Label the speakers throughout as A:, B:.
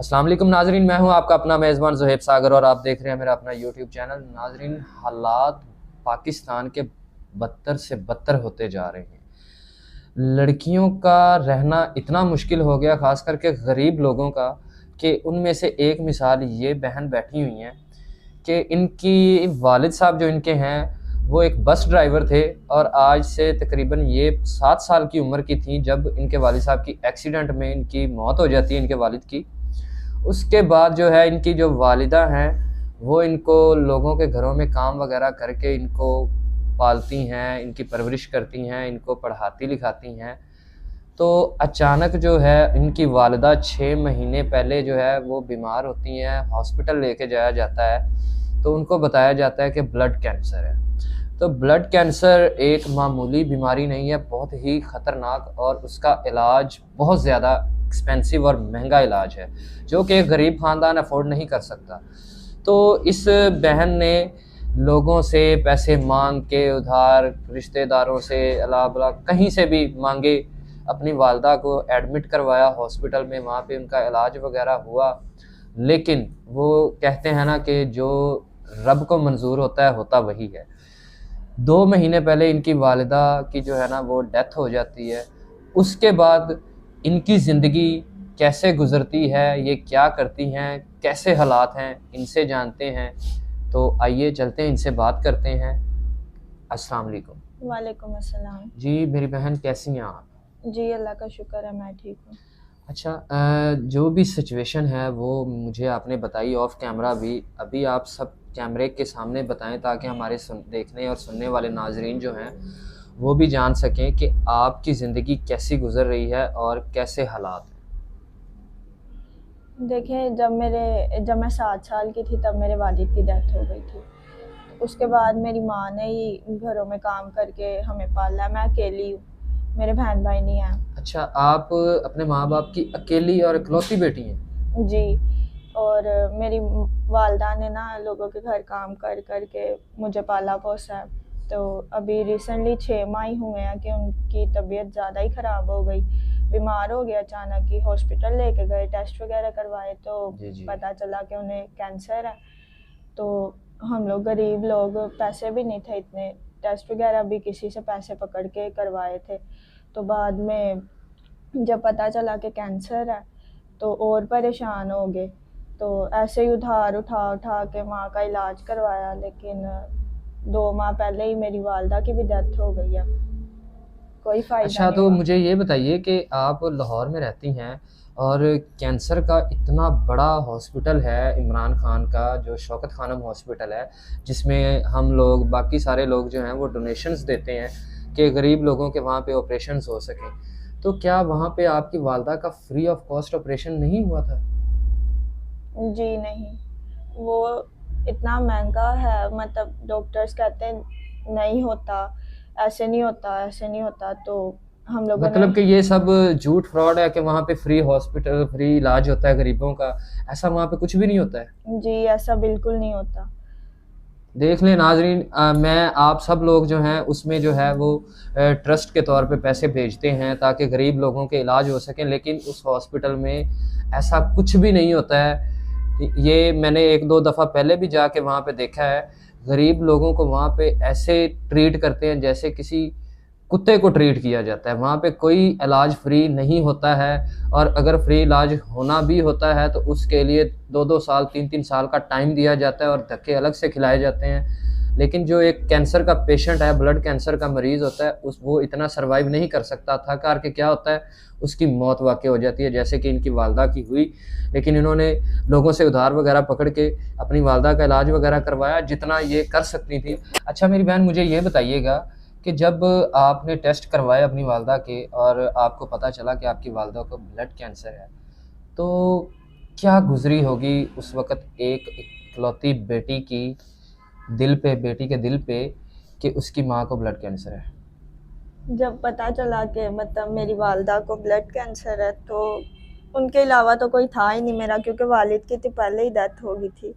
A: अस्सलाम वालेकुम नाजरीन, मैं हूं आपका अपना मेज़बान ज़ुहैब सागर और आप देख रहे हैं मेरा अपना यूट्यूब चैनल। नाजरीन, हालात पाकिस्तान के बदतर से बदतर होते जा रहे हैं। लड़कियों का रहना इतना मुश्किल हो गया, ख़ास करके गरीब लोगों का, कि उनमें से एक मिसाल ये बहन बैठी हुई हैं कि इनकी वालिद साहब जो इनके हैं वो एक बस ड्राइवर थे और आज से तकरीबन ये 7 साल की उम्र की थी जब इनके वालिद साहब की एक्सीडेंट में इनकी मौत हो जाती है, इनके वालिद की। उसके बाद जो है इनकी जो वालिदा हैं वो इनको लोगों के घरों में काम वगैरह करके इनको पालती हैं, इनकी परवरिश करती हैं, इनको पढ़ाती लिखाती हैं। तो अचानक जो है इनकी वालिदा 6 महीने पहले जो है वो बीमार होती हैं, हॉस्पिटल लेके जाया जाता है तो उनको बताया जाता है कि ब्लड कैंसर है। तो ब्लड कैंसर एक मामूली बीमारी नहीं है, बहुत ही ख़तरनाक, और उसका इलाज बहुत ज़्यादा एक्सपेंसिव और महंगा इलाज है जो कि एक गरीब ख़ानदान अफोर्ड नहीं कर सकता। तो इस बहन ने लोगों से पैसे मांग के, उधार रिश्तेदारों से, अला बला कहीं से भी मांगे, अपनी वालदा को एडमिट करवाया हॉस्पिटल में, वहाँ पे उनका इलाज वगैरह हुआ। लेकिन वो कहते हैं ना कि जो रब को मंजूर होता है होता वही है। 2 महीने पहले इनकी वालिदा की जो है ना वो डेथ हो जाती है। उसके बाद इनकी ज़िंदगी कैसे गुज़रती है, ये क्या करती हैं, कैसे हालात हैं, इनसे जानते हैं। तो आइए चलते हैं, इनसे बात करते हैं। अस्सलाम वालेकुम।
B: वालेकुम अस्सलाम।
A: जी मेरी बहन, कैसी हैं आप?
B: जी अल्लाह का शुक्र है, मैं ठीक हूँ।
A: अच्छा, जो भी सिचुएशन है वो मुझे आपने बताई ऑफ कैमरा भी, अभी आप सब कैमरे के सामने बताएं ताकि हमारे देखने और सुनने वाले नाजरीन जो हैं वो भी जान सकें कि आपकी ज़िंदगी कैसी गुजर रही है और कैसे हालात हैं।
B: देखिए, जब मैं 7 साल की थी तब मेरे वालिद की डेथ हो गई थी। उसके बाद मेरी माँ ने ही घरों में काम करके हमें पाला। मैं अकेली हूँ, मेरे बहन भाई नहीं हैं।
A: अच्छा, आप अपने माँ बाप की अकेली और इकलौती बेटी हैं?
B: जी। और मेरी वालदा ने ना लोगों के घर काम कर कर के मुझे पाला पोसा है। तो अभी रिसेंटली 6 माह ही हुए हैं कि उनकी तबीयत ज़्यादा ही ख़राब हो गई, बीमार हो गया अचानक ही। हॉस्पिटल लेके गए, टेस्ट वगैरह करवाए तो
A: जी जी।
B: पता चला कि उन्हें कैंसर है। तो हम लोग गरीब लोग, पैसे भी नहीं थे इतने, टेस्ट वगैरह भी किसी से पैसे पकड़ के करवाए थे। तो बाद में जब पता चला कि कैंसर है तो और परेशान हो गए। तो ऐसे ही उधार उठा उठा के माँ का इलाज करवाया, लेकिन 2 माह पहले ही मेरी वालदा की भी डेथ हो गई है। कोई फ़ायदा
A: अच्छा,
B: नहीं
A: तो
B: हुआ।
A: मुझे ये बताइए कि आप लाहौर में रहती हैं और कैंसर का इतना बड़ा हॉस्पिटल है इमरान खान का, जो शौकत खानम हॉस्पिटल है, जिसमें हम लोग बाकी सारे लोग जो हैं वो डोनेशंस देते हैं कि गरीब लोगों के वहाँ पे ऑपरेशंस हो सकें। तो क्या वहाँ पे आपकी वालदा का फ्री ऑफ कॉस्ट ऑपरेशन नहीं हुआ था?
B: जी नहीं, वो इतना महंगा है, मतलब डॉक्टर्स कहते हैं नहीं होता, ऐसे नहीं होता, ऐसे नहीं होता। तो हम लोगों ने।
A: मतलब कि ये सब झूठ फ्रॉड है कि वहाँ पे फ्री हॉस्पिटल, फ्री इलाज होता है गरीबों का, ऐसा वहाँ पे कुछ भी नहीं होता है?
B: जी, ऐसा बिल्कुल नहीं होता।
A: देख लें नाजरीन, मैं आप सब लोग जो हैं उसमें जो है वो ट्रस्ट के तौर पे पैसे भेजते हैं ताकि गरीब लोगों के इलाज हो सकें, लेकिन उस हॉस्पिटल में ऐसा कुछ भी नहीं होता है। ये मैंने 1-2 दफ़ा पहले भी जाके वहाँ पे देखा है। गरीब लोगों को वहाँ पे ऐसे ट्रीट करते हैं जैसे किसी कुत्ते को ट्रीट किया जाता है। वहाँ पे कोई इलाज फ्री नहीं होता है, और अगर फ्री इलाज होना भी होता है तो उसके लिए 2-2 साल, 3-3 साल का टाइम दिया जाता है और धक्के अलग से खिलाए जाते हैं। लेकिन जो एक कैंसर का पेशेंट है, ब्लड कैंसर का मरीज़ होता है, वो इतना सर्वाइव नहीं कर सकता। थक हार के क्या होता है, उसकी मौत वाक़ई हो जाती है, जैसे कि इनकी वालदा की हुई। लेकिन इन्होंने लोगों से उधार वगैरह पकड़ के अपनी वालदा का इलाज वगैरह करवाया जितना ये कर सकती थी। अच्छा मेरी बहन, मुझे ये बताइएगा कि जब आपने टेस्ट करवाए अपनी वालदा के और आपको पता चला कि आपकी वालदा को ब्लड कैंसर है, तो क्या गुज़री होगी उस वक़्त एक इकलौती बेटी की दिल पे, बेटी के दिल पे, कि उसकी माँ को ब्लड कैंसर है?
B: जब पता चला कि मतलब मेरी वालदा को ब्लड कैंसर है तो उनके अलावा तो कोई था ही नहीं मेरा, क्योंकि वालिद की तो पहले ही डेथ हो गई थी।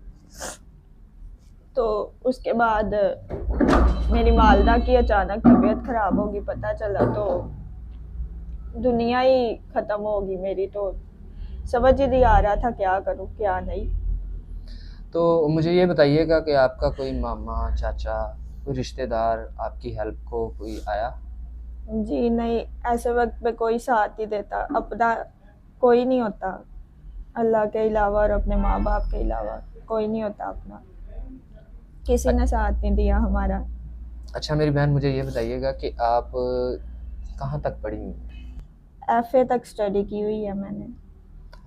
B: तो उसके बाद मेरी वालदा की अचानक तबीयत ख़राब होगी, पता चला तो दुनिया ही ख़त्म होगी मेरी। तो समझ ही नहीं आ रहा था क्या करूँ क्या नहीं।
A: तो मुझे ये बताइएगा कि आपका कोई मामा, चाचा, कोई रिश्तेदार आपकी हेल्प को कोई आया?
B: जी नहीं, ऐसे वक्त पे कोई साथ नहीं देता, अपना कोई नहीं होता अल्लाह के अलावा और अपने माँ बाप के अलावा, कोई नहीं होता अपना, किसी
A: अ-
B: ने साथ नहीं दिया हमारा।
A: अच्छा मेरी बहन, मुझे ये बताइएगा कि आप कहाँ तक पढ़ी हुई हैं?
B: एफए तक स्टडी की हुई है मैंने।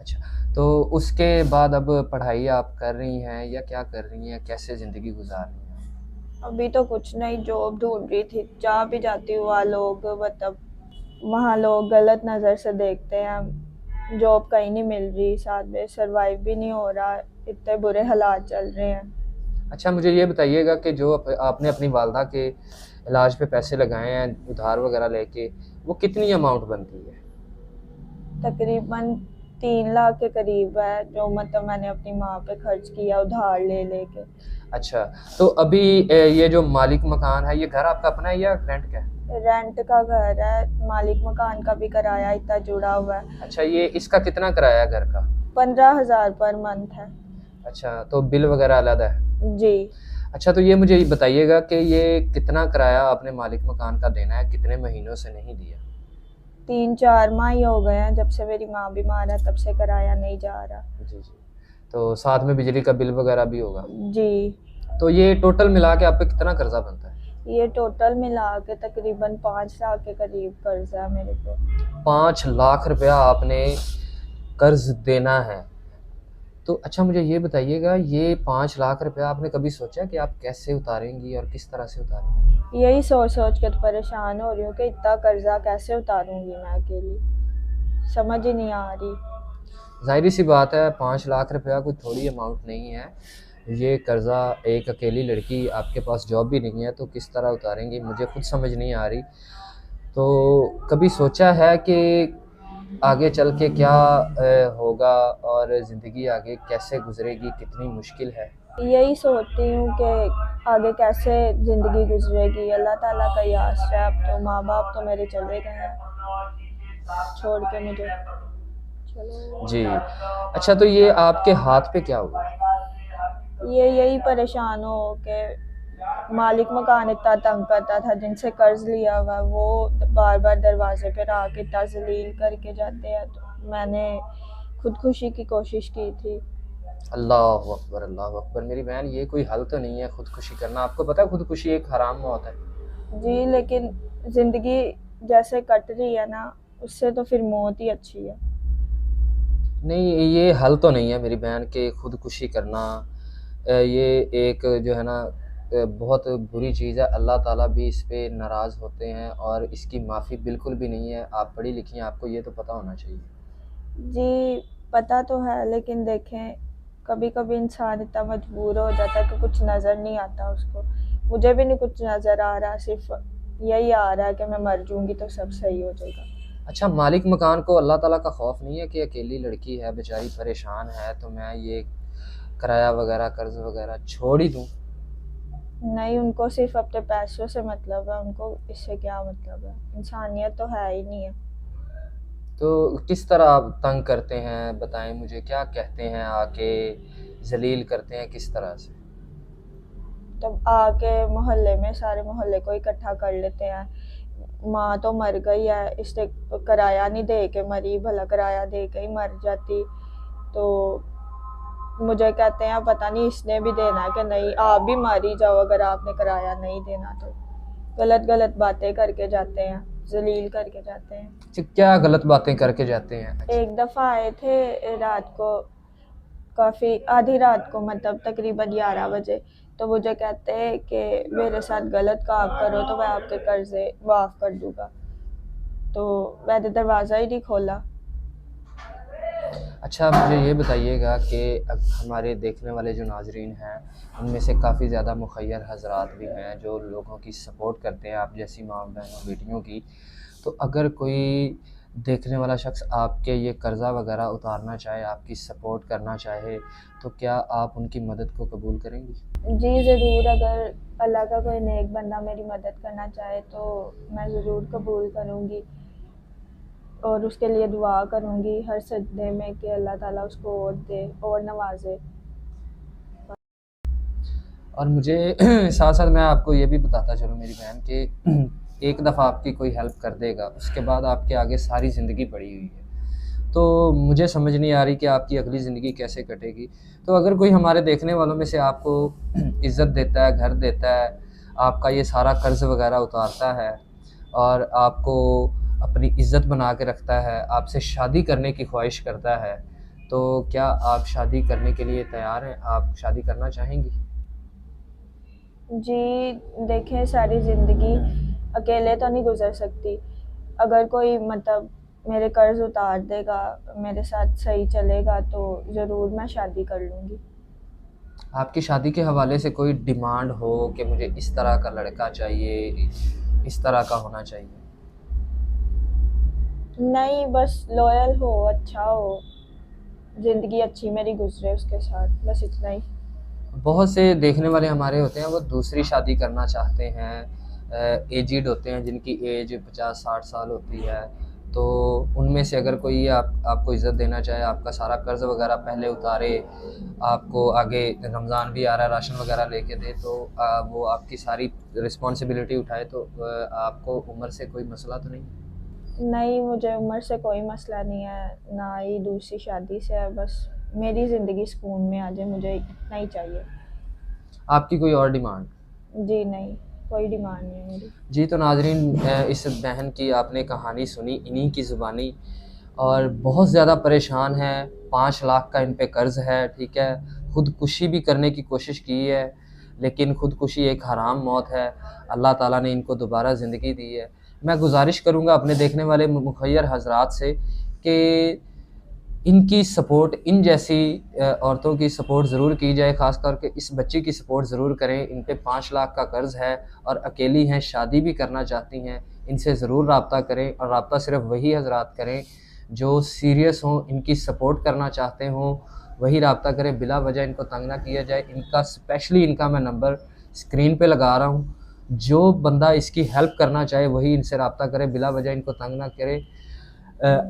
A: अच्छा, तो उसके बाद अब पढ़ाई आप कर रही हैं या क्या कर रही हैं? कैसे ज़िंदगी गुजार रही हैं?
B: अभी तो कुछ नहीं, जॉब ढूंढ रही थी, जहाँ भी जाती हूँ वहाँ लोग मतलब वहाँ लोग गलत नज़र से देखते हैं, जॉब कहीं नहीं मिल रही, साथ में सरवाइव भी नहीं हो रहा, इतने बुरे हालात चल रहे हैं।
A: अच्छा मुझे ये बताइएगा कि जो आपने अपनी वालदा के इलाज पे पैसे लगाए हैं उधार वगैरह लेके, वो कितनी अमाउंट बनती है?
B: तकरीबन 3 लाख के करीब है जो मतलब मैंने अपनी माँ पे खर्च किया उधार ले लेके।
A: अच्छा, तो अभी ये जो मालिक मकान है, ये घर आपका अपना है या रेंट का है?
B: रेंट का घर है, मालिक मकान का भी किराया इतना जुड़ा हुआ है।
A: अच्छा, ये इसका कितना किराया है घर का?
B: 15,000 पर मंथ है।
A: अच्छा, तो बिल वगैरह अलग है?
B: जी।
A: अच्छा, तो ये मुझे ये बताइएगा कि ये कितना किराया आपने मालिक मकान का देना है, कितने महीनों से नहीं दिया?
B: 3-4 माह ही हो गए हैं जब से मेरी माँ बीमार है, तब से किराया नहीं जा रहा।
A: जी जी। तो साथ में बिजली का बिल वगैरह भी होगा?
B: जी।
A: तो ये टोटल मिला के आप पे कितना कर्जा बनता है?
B: ये टोटल मिला के तकरीबन 5 लाख के करीब कर्जा है मेरे पे।
A: 5 लाख रुपया आपने कर्ज देना है। तो अच्छा मुझे ये बताइएगा, ये 5 लाख रुपया आपने कभी सोचा कि आप कैसे उतारेंगी और किस तरह से उतारेंगी?
B: यही सोच सोच के तो परेशान हो रही हूँ कि इतना कर्जा कैसे उतारूंगी मैं अकेली, समझ ही नहीं आ रही।
A: ज़ाहिर सी बात है, 5 लाख रुपया कोई थोड़ी अमाउंट नहीं है। ये कर्ज़ा, एक अकेली लड़की, आपके पास जॉब भी नहीं है, तो किस तरह उतारेंगी मुझे खुद समझ नहीं आ रही। तो कभी सोचा है कि आगे चल के क्या होगा और ज़िंदगी आगे कैसे गुजरेगी, कितनी मुश्किल है?
B: यही सोचती हूँ कि आगे कैसे ज़िंदगी गुजरेगी, अल्लाह ताला का ही आसरा है। अब तो माँ बाप तो मेरे चले गए हैं छोड़ के मुझे। चलो।
A: जी। अच्छा, तो ये आपके हाथ पे क्या हुआ?
B: ये यही परेशान हो के मालिक मकान इतना तंग करता था, जिनसे कर्ज लिया हुआ वो बार बार दरवाजे पे आके इतना जलील करके जाते हैं, तो मैंने खुदकुशी की कोशिश की थी।
A: अल्लाह अकबर, अल्लाह अकबर। मेरी बहन, ये कोई हल तो नहीं है खुदकुशी करना। आपको पता है खुदकुशी एक हराम मौत है?
B: जी, लेकिन ज़िंदगी जैसे कट रही है ना, उससे तो फिर मौत ही अच्छी है।
A: नहीं, ये हल तो नहीं है मेरी बहन कि खुदकुशी करना। ये एक जो है ना, बहुत बुरी चीज़ है। अल्लाह ताला भी इस पे नाराज़ होते हैं और इसकी माफ़ी बिल्कुल भी नहीं है। आप पढ़ी लिखी हैं, आपको ये तो पता होना चाहिए।
B: जी, पता तो है, लेकिन देखें कभी कभी इंसान इतना मजबूर हो जाता है कि कुछ नज़र नहीं आता उसको। मुझे भी नहीं कुछ नज़र आ रहा, सिर्फ यही आ रहा है कि मैं मर जाऊंगी तो सब सही हो जाएगा।
A: अच्छा, मालिक मकान को अल्लाह ताला का खौफ नहीं है कि अकेली लड़की है, बेचारी परेशान है, तो मैं ये किराया वगैरह, कर्ज़ वगैरह छोड़ ही दूँ?
B: नहीं, उनको सिर्फ अपने पैसों से मतलब है, उनको इससे क्या मतलब है, इंसानियत तो है ही नहीं है।
A: तो किस तरह आप तंग करते हैं बताएं मुझे? क्या कहते हैं आके, जलील करते हैं किस तरह से?
B: तब आके मोहल्ले में सारे मोहल्ले को इकट्ठा कर लेते हैं, माँ तो मर गई है इसने किराया नहीं दे के मरी, भला किराया दे के ही मर जाती। तो मुझे कहते हैं पता नहीं इसने भी देना है कि नहीं, आप भी मर ही जाओ अगर आपने किराया नहीं देना तो। गलत गलत बातें करके जाते हैं, जलील करके जाते हैं।
A: अच्छा, क्या गलत बातें करके जाते हैं? अच्छा।
B: एक दफ़ा आए थे रात को, काफ़ी आधी रात को, मतलब तकरीबन 11 बजे। तो मुझे कहते हैं कि मेरे साथ गलत काम करो तो मैं आपके कर्जे माफ़ कर दूंगा। तो मैंने दरवाज़ा ही नहीं खोला।
A: अच्छा मुझे ये बताइएगा कि हमारे देखने वाले जो नाजरीन हैं, उनमें से काफ़ी ज़्यादा मुखय्यर हजरात भी हैं जो लोगों की सपोर्ट करते हैं, आप जैसी माँ बहनों बेटियों की। तो अगर कोई देखने वाला शख्स आपके ये कर्ज़ा वगैरह उतारना चाहे, आपकी सपोर्ट करना चाहे, तो क्या आप उनकी मदद को कबूल करेंगी?
B: जी ज़रूर, अगर अल्लाह का कोई नेक बंदा मेरी मदद करना चाहे तो मैं ज़रूर कबूल करूँगी। और उसके लिए दुआ करूँगी हर सजदे में कि अल्लाह ताला उसको और दे और नवाजे।
A: और मुझे साथ साथ मैं आपको ये भी बताता चलूँ मेरी बहन कि एक दफ़ा आपकी कोई हेल्प कर देगा, उसके बाद आपके आगे सारी ज़िंदगी पड़ी हुई है। तो मुझे समझ नहीं आ रही कि आपकी अगली ज़िंदगी कैसे कटेगी। तो अगर कोई हमारे देखने वालों में से आपको इज़्ज़त देता है, घर देता है, आपका ये सारा कर्ज़ वग़ैरह उतारता है और आपको अपनी इज़्ज़त बना के रखता है, आपसे शादी करने की ख़्वाहिश करता है, तो क्या आप शादी करने के लिए तैयार हैं? आप शादी करना चाहेंगी?
B: जी, देखें सारी ज़िंदगी अकेले तो नहीं गुज़र सकती। अगर कोई मतलब मेरे कर्ज़ उतार देगा, मेरे साथ सही चलेगा तो ज़रूर मैं शादी कर लूँगी।
A: आपकी शादी के हवाले से कोई डिमांड हो कि मुझे इस तरह का लड़का चाहिए, इस तरह का होना चाहिए?
B: नहीं, बस लॉयल हो, अच्छा हो, ज़िंदगी अच्छी मेरी गुज़रे उसके साथ, बस इतना ही।
A: बहुत से देखने वाले हमारे होते हैं, वो दूसरी शादी करना चाहते हैं, एजिड होते हैं जिनकी एज 50-60 साल होती है। तो उनमें से अगर कोई आपको इज़्ज़त देना चाहे, आपका सारा कर्ज़ वग़ैरह पहले उतारे, आपको आगे रमज़ान भी आ रहा है, राशन वग़ैरह लेके दे, तो वो आपकी सारी रिस्पॉन्सिबिलिटी उठाए, तो आपको उम्र से कोई मसला तो नहीं?
B: नहीं, मुझे उम्र से कोई मसला नहीं है, ना ही दूसरी शादी से है, बस मेरी ज़िंदगी सुकून में आ जाए, मुझे इतना ही चाहिए।
A: आपकी कोई और डिमांड?
B: जी नहीं, कोई डिमांड नहीं है मेरी।
A: जी, तो नाज़रीन, इस बहन की आपने कहानी सुनी इन्हीं की ज़ुबानी, और बहुत ज़्यादा परेशान है, 5 लाख का इन पे कर्ज़ है, ठीक है? ख़ुदकुशी भी करने की कोशिश की है, लेकिन ख़ुदकुशी एक हराम मौत है। अल्लाह ताला ने इनको दोबारा ज़िंदगी दी है। मैं गुज़ारिश करूँगा अपने देखने वाले मुख़य्यर हज़रात से कि इनकी सपोर्ट, इन जैसी औरतों की सपोर्ट ज़रूर की जाए, ख़ास करके इस बच्ची की सपोर्ट ज़रूर करें। इन पे 5 लाख का कर्ज़ है और अकेली हैं, शादी भी करना चाहती हैं। इनसे ज़रूर राब्ता करें, और राब्ता सिर्फ़ वही हज़रात करें जो सीरियस हों, इनकी सपोर्ट करना चाहते हों, वही राब्ता करें, बिला वजह इनको तंग ना किया जाए। इनका स्पेशली इनका मैं नंबर स्क्रीन पे लगा रहा हूँ। जो बंदा इसकी हेल्प करना चाहे वही इनसे राब्ता करे, बिला वजह इनको तंग ना करे।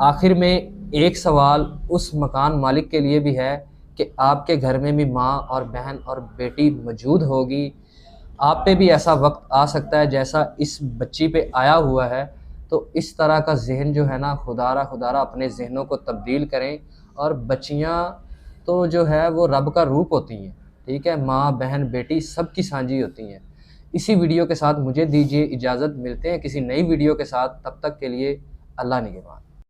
A: आखिर में एक सवाल उस मकान मालिक के लिए भी है कि आपके घर में भी माँ और बहन और बेटी मौजूद होगी। आप पे भी ऐसा वक्त आ सकता है जैसा इस बच्ची पे आया हुआ है। तो इस तरह का ज़हन जो है ना, खुदारा खुदारा अपने ज़हनों को तब्दील करें। और बच्चियाँ तो जो है वो रब का रूप होती हैं, ठीक है? माँ, बहन, बेटी सबकी साँझी होती हैं। इसी वीडियो के साथ मुझे दीजिए इजाज़त, मिलते हैं किसी नई वीडियो के साथ, तब तक के लिए अल्लाह निगहबान।